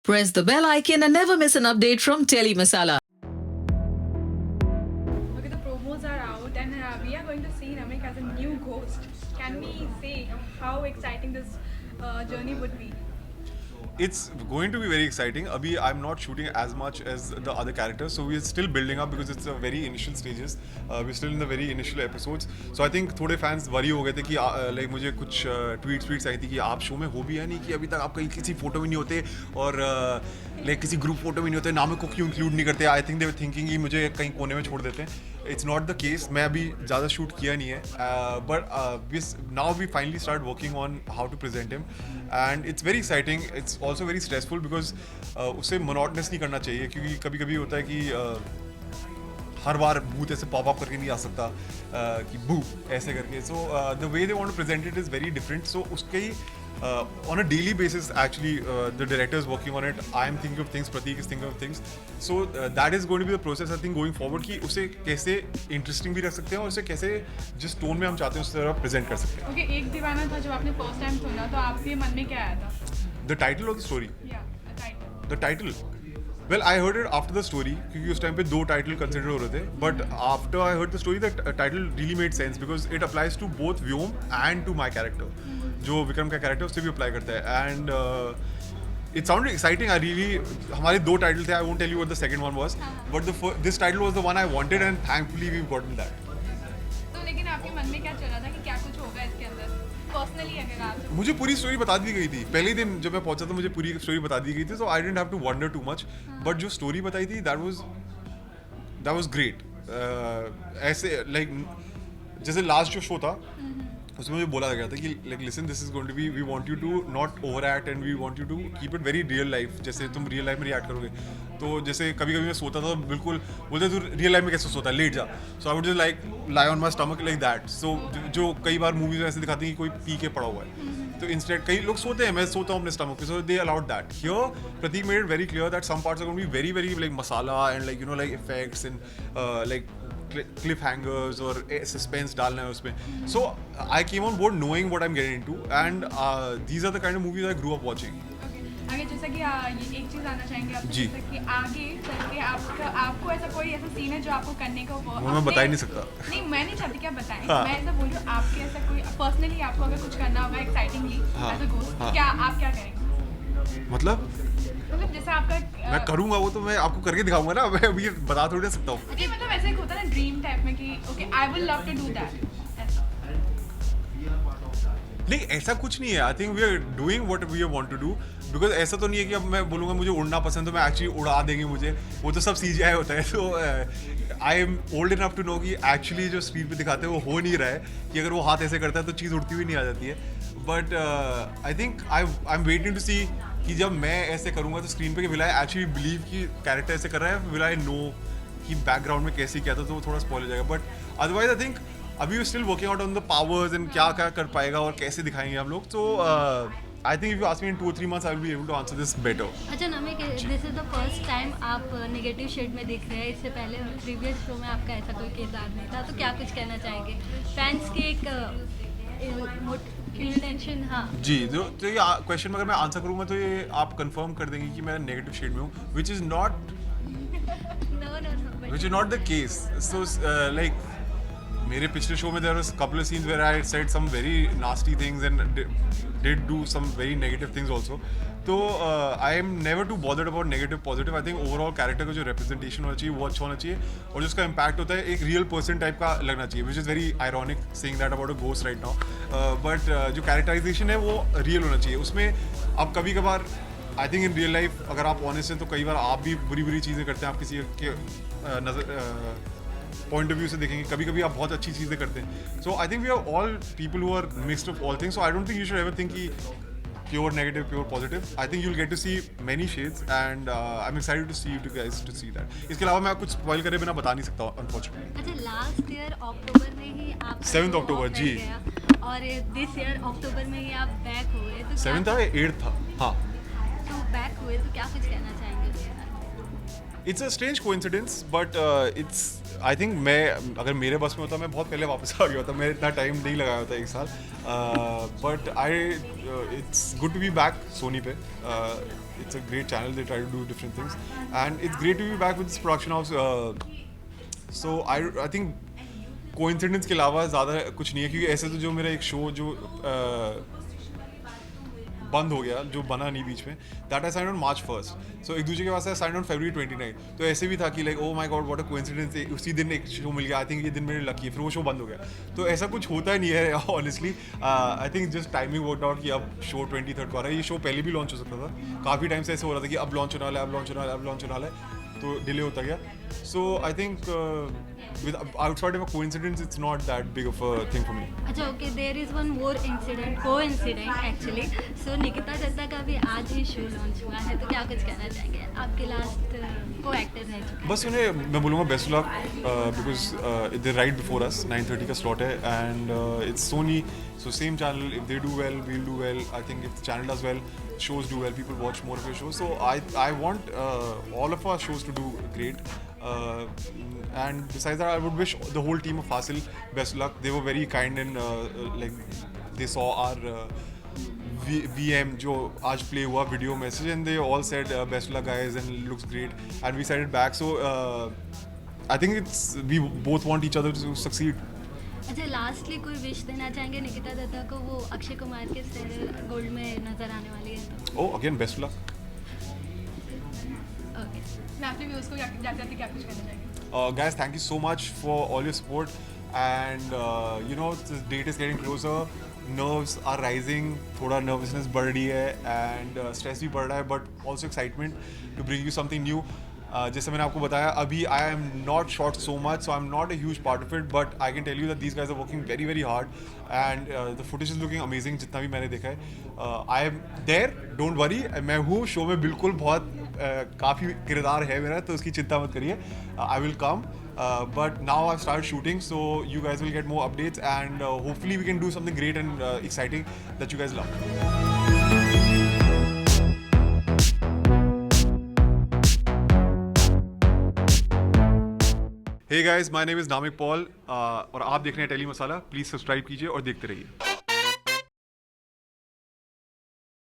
Press the bell icon and never miss an update from Telly Masala. Okay, the promos are out and we are going to see Ramik as a new ghost. Can we say how exciting this journey would be? It's going to be very exciting. Abhi, I'm not shooting as much as the other characters, so we're still building up because it's a very initial stages. We're still in the very initial episodes. So I think थोड़े fans worry हो गए थे कि like मुझे कुछ tweets आई थी कि आप शो में हो भी है नहीं कि अभी तक आप कहीं किसी फोटो में नहीं होते और like किसी ग्रुप फोटो में नहीं होते, नाम को क्यों इंक्लूड नहीं करते. I think they were thinking कि मुझे कहीं कोने में छोड़ देते हैं. It's not the case. मैं अभी ज़्यादा शूट किया नहीं है, but now we finally start working on how to present him and it's very exciting. It's also very stressful because उसे मोनोटनस नहीं करना चाहिए क्योंकि कभी कभी होता है कि हर बार भूत ऐसे पॉप अप करके नहीं आ सकता कि बू ऐसे करके. So the way they want to present it is very different. So उसके ही on a daily basis actually the director is working on it. I am thinking of things, Prateek is thinking of things. So that is going to be the process I think going forward कि उसे कैसे interesting भी रख सकते हैं और उसे कैसे जिस टोन में हम चाहते हैं उस तरह प्रेजेंट कर सकते हैं. Okay, एक दीवाना था जब आपने फर्स्ट टाइम सुना तो आपके मन में क्या आया था? The title of the story. Yeah, the title. The title. Well, I heard it after the story क्योंकि उस टाइम पे दो टाइटल कंसिडर हो रहे थे. But after I heard the story, that title really made sense because it applies to both Vyom and to my character. जो विक्रम का character उससे भी अप्लाई करता है. And it sounded exciting. I really हमारे दो टाइटल थे. I won't tell you what the second one was, but this title was the one I wanted and thankfully we gotten that. तो लेकिन आपके मन में क्या चल रहा था कि क्या कुछ होगा इसके अंदर? पर्सनली अगर आप मुझे पूरी स्टोरी बता दी गई थी पहले दिन जब मैं पहुंचा था. मुझे पूरी स्टोरी बता दी गई थी, so I didn't have to wonder too much. But जो स्टोरी बताई थी दैट वाज ग्रेट. ऐसे लाइक जैसे लास्ट जो शो था उसमें मुझे बोला गया था कि like listen this is going to be, we want you to not overact and we want you to keep it very real life. जैसे तुम रियल लाइफ में रिएक्ट करोगे तो जैसे कभी कभी मैं सोता था बिल्कुल बोलते तू रियल लाइफ में कैसे सोता है, लेट जा. So I would just like lie on my stomach like that. So जो कई बार मूवीज में ऐसे दिखाती हैं कि कोई पी के पड़ा हुआ है तो इंस्टेंट कई लोग सोते हैं, मैं सोता हूँ अपने स्टमक पे. So they allowed that. Here Prateek made it very clear that some parts are going to be very very like masala and like you know like effects and like cliffhangers or suspense डालना है उसमें. So I came on board knowing what I'm getting into and these are the kind of movies I grew up watching. आगे जैसा कि ये एक चीज़ आना चाहेंगे आपसे जी. जैसा कि आगे चल के आपको ऐसा कोई ऐसा सीन है जो आपको करने को वो मैं बता ही नहीं सकता. नहीं, मैं नहीं चाहती कि आप बताएं. हाँ. मैं ऐसा बोल रही हूँ आपके ऐसा कोई पर्सनली आपको अगर कुछ करना होगा एक्साइटिंगली हाँ. एज अ गोस्ट, हाँ. क्या आप क्या करेंगे? मतलब जैसा आपका मैं करूंगा वो तो मैं आपको करके दिखाऊंगा ना. मैं अभी बता थोड़ी ना सकता हूँ. नहीं, मतलब ऐसा एक होता है ना ड्रीम टाइप में कि okay I will love to do that. नहीं ऐसा कुछ नहीं है. I think we are doing what we want to do because ऐसा तो नहीं है कि अब मैं बोलूँगा मुझे उड़ना पसंद तो मैं एक्चुअली उड़ा देंगे मुझे. वो तो सब CGI होता है. तो I am old enough to know कि एक्चुअली जो स्क्रीन पे दिखाते हैं वो हो नहीं रहा है कि अगर वो हाथ ऐसे करता है तो चीज़ उड़ती हुई नहीं आ जाती है. But I think I am waiting to see कि जब मैं ऐसे करूँगा तो स्क्रीन पे विल आई एक्चुअली बिलीव कि कैरेक्टर ऐसे कर रहा है, विल आई नो कि बैकग्राउंड में कैसे किया था, तो वो थोड़ा स्पॉइल हो जाएगा. बट अदरवाइज आई थिंक अभी we still working out on the powers and क्या क्या कर पाएगा और कैसे दिखाएंगे हम लोग. तो I think if you ask me in 2 or 3 months I will be able to answer this better. अच्छा Namik, this is the first time आप नेगेटिव शेड में दिख रहे हैं. इससे पहले प्रीवियस शो में आपका ऐसा कोई किरदार नहीं था, तो क्या कुछ कहना चाहेंगे फैंस की एक इंटेंशन? हाँ जी. तो ये क्वेश्चन अगर मैं आंसर करूँगा तो ये आप कंफर्म कर देंगे कि मैं नेगेटिव शेड में हूँ, which is not the case. So like मेरे पिछले शो में there was couple of scenes where I said some very nasty things and did do some very negative things also. तो I am never too bothered about negative positive. I think overall character का जो representation होना चाहिए वो अच्छा होना चाहिए और जिसका इम्पैक्ट होता है एक रियल पर्सन टाइप का लगना चाहिए, which is very ironic saying that about a ghost right now. But जो कैरेक्टराइजेशन है वो रियल होना चाहिए. उसमें अब कभी कभार I think in real life अगर आप ऑनेस्ट हैं तो कई बार आप भी बुरी बुरी चीज़ें करते हैं. आप किसी के नज़र पॉइंट ऑफ व्यू से देखेंगे, कभी कभी आप बहुत अच्छी चीज़ें करते हैं. So I think we are all people who are mixed of all things. So I don't think you should ever think कि pure negative pure positive. I think you'll get to see many shades and I am excited to see to guys to see that. इसके अलावा मैं कुछ spoil करे बिना बता नहीं सकता अनफॉर्चुनेटली. अच्छा, लास्ट ईयर अक्टूबर में ही आप 7th October, जी. और दिस ईयर अक्टूबर में ही आप बैक हुए, तो 7th था या 8th था? हाँ. तो बैक हुए तो क्या कुछ कहना चाहेंगे उसके बारे में? It's a strange coincidence but it's I think मैं अगर मेरे बस में होता मैं बहुत पहले वापस आ गया होता, मैं इतना टाइम नहीं लगाया होता एक साल. But it's good to be back Sony पे. It's a great channel, they try to do different things and it's great to be back with this production house. So I think coincidence के अलावा ज़्यादा कुछ नहीं है, क्योंकि ऐसे तो जो मेरा एक शो जो बंद हो गया, जो बना नहीं बीच में, that I signed on March 1st. सो एक दूसरे के पास साइंड ऑन February 29. तो ऐसे भी था कि like oh my God what a coincidence, उसी दिन एक शो मिल गया. आई थिंक ये दिन मेरे लकी है, फिर वो शो बंद हो गया. तो ऐसा कुछ होता नहीं है honestly. I think just timing worked out कि अब शो 23rd को आ रहा है. ये शो पहले भी लॉन्च हो सकता था, काफ़ी टाइम से ऐसे हो रहा था कि अब लॉन्च होने वाला है, अब लॉन्च होने वाला है, अब लॉन्च होने वाला है, तो डिले होता गया. So I think with outside of a coincidence, it's not that big of a thing for me. अच्छा okay, there is one more coincident actually. So Nikita Dutta का भी आज ही शो लॉन्च हुआ है, तो क्या कुछ कहना चाहेंगे? आपके लास्ट को एक्टर रह चुके हैं. बस उन्हें मैं बोलूँगा best luck, because they right before us. 9:30 का स्लॉट है and it's Sony, so same channel. If they do well, we'll do well. I think if the channel does well, shows do well, people watch more of your shows. So I want all of our shows to do great. And besides that, I would wish the whole team of Fasil best luck. They were very kind and like they saw our VM जो आज play हुआ video message and they all said best luck guys and it looks great, and we said it back. So I think we both want each other to succeed. अच्छा, lastly कोई wish देना चाहेंगे निकिता दत्ता को? वो अक्षय कुमार के cell gold में नजर आने वाली है तो. Oh, again best luck. Okay, मैं अपने व्यूअर्स को जाते क्या कुछ कहना चाहेंगे? Guys, thank you so much for all your support, and you know this date is getting closer. Nerves are rising, थोड़ा nervousness बढ़ रही है and stress भी बढ़ रहा है, but also excitement to bring you something new. जैसे मैंने आपको बताया, अभी I am not shot so much, so I am not a huge part of it, but I can tell you that these guys are working very very hard and the footage is looking amazing जितना भी मैंने देखा है. I am there, don't worry, मैं हूँ show में बिल्कुल. बहुत काफ़ी किरदार है मेरा, तो उसकी चिंता मत करिए. I will come. But now I've started shooting, so you guys will get more updates and hopefully we can do something great and exciting that you guys love. Hey guys, my name is Namik Paul और आप देख रहे हैं tele masala. Please subscribe कीजिए और देखते रहिए.